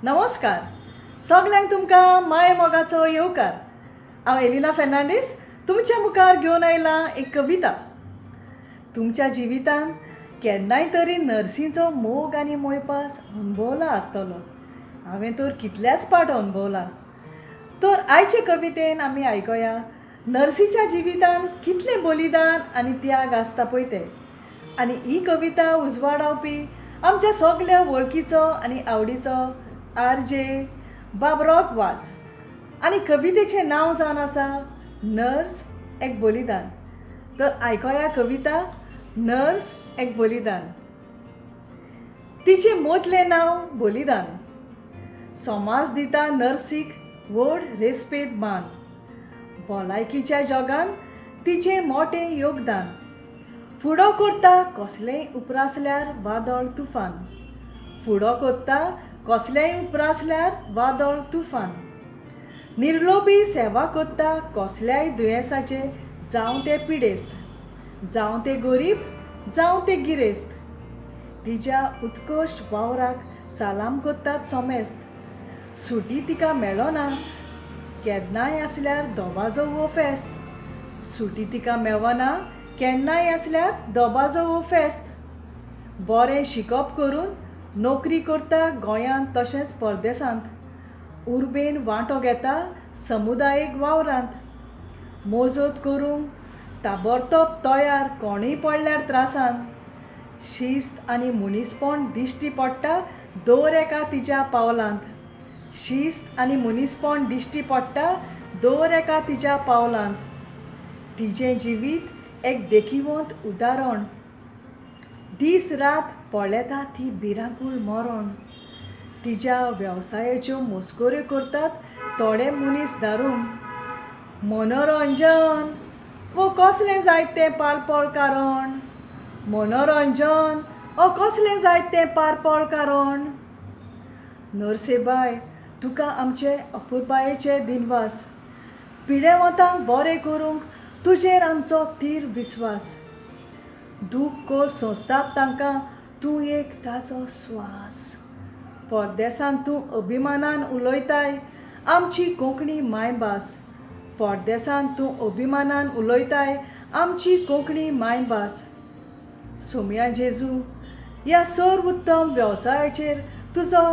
नमस्कार. सगल्यांक तुमकां माय मोगाचो येवकार. हांव एलिना फेर्नांडीस तुमच्या मुखार घेवन आयलां एक कविता. तुमच्या जिवितांत केन्नाय तरी नर्सींचो मोग आनी मोयपास अणभवला आसतलो. हांवें तर कितल्याच पाट अणभवला. तर आयचे कवितेन आमी आयकया नर्सीच्या जिवितांत कितलें बलिदान आनी त्याग आसता पळय तें. आनी ही कविता उजवाडावपी आमच्या सगळ्या वळखीचो आनी आवडीचो आर.जे. बाबरॉक वाज. आनी कवितेचें नांव जावन आसा नर्स एक बलिदान. तर आयकया कविता नर्स एक बलिदान. तिचें मोतलें नांव बलिदान. समाज दिता नर्सीक व्हड रेस्पेद मान. भलायकीच्या जगान तिचें मोटें योगदान. फुडो करता कसलेंय उप्रासल्यार वादळ तुफान. फुडो करता कसलेंय उप्रासल्यार वादळ तुफान. निर्लोभी सेवा करता कसल्याय दुयेंसाचे जावं ते पिडेस्त. जावं ते गरीब जावं ते गिरेस्त. तिच्या उत्कृश्ट वावराक सालाम करतात सोमेस्त. सुटी तिका मेळना केन्नाय आसल्यार दोबाजो वो फेस्त. सुटी तिका मेवना केन्नाय आसल्यार दोबाजो वो फेस्त. बरें शिकप करून नोकरी करता गोंयांत तशेंच परदेसांत. उर्बेन वांटो घेता समुदायीक वावरांत. मोजत करूंक ताबडतोब तयार कोणीय पडल्यार त्रासान. शिस्त आनी मनीसपण दिश्टी पडटा दर एका तिच्या पावलांत. शिस्त आनी मनीसपण दिश्टी पडटा दर एका तिच्या पावलांत. तिचें जिवीत एक देखीवंत उदाहरण. दीस रात पळयता ती भिरांकूळ मरण. तिच्या वेवसायाच्यो मस्कऱ्यो करतात थोडे मनीस दारून. मनोरंजन वो कसलें जायतें पारपळ कारण. मनोरंजन ओ कसलें जायतें पारपळ कारण. नर्सेबाय तुका आमचे अपुरबायेचे दिनवास. पिडेवंतांक बरें करूंक तुजेर आमचो थीर विस्वास. दूख खोस सोंसतात तांकां तूं एक ताजो स्वास. परदेसांत तूं अभिमानान उलयताय आमची कोंकणी मायभास. परदेसांत तूं अभिमानान उलयताय आमची कोंकणी मायभास. सोम्या जेजू ह्या सर्वोत्तम वेवसायाचेर तुजो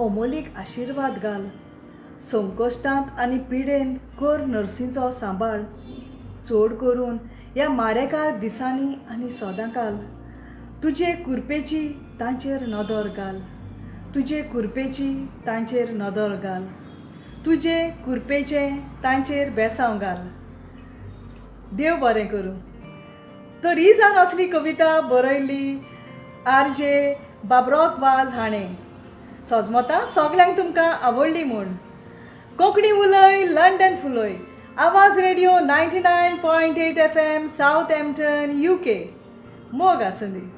अमोलीक आशिर्वाद घाल. संकश्टांत आनी पिडेन कर नर्सींचो सांबाळ. चड करून ह्या मारेकार दिसांनी आनी सदांकाल. तुजे कुरपेची तांचेर नदर घाल. तुजे कुरपेची तांचेर नदर घाल. तुजे कुरपेचें तांचेर बेसांव घाल. देव बरें करूं. तर ही जावन असली कविता बरयल्ली आर.जे. बाबरॉक वाज हाणें. सोजमोता सगल्यांक तुमकां आवडली म्हूण. कोंकणी उलय लंडन फुलय. आवाज रेडिओ 99.8 FM सावथहॅम्प्टन UK. मोग आसुंदी.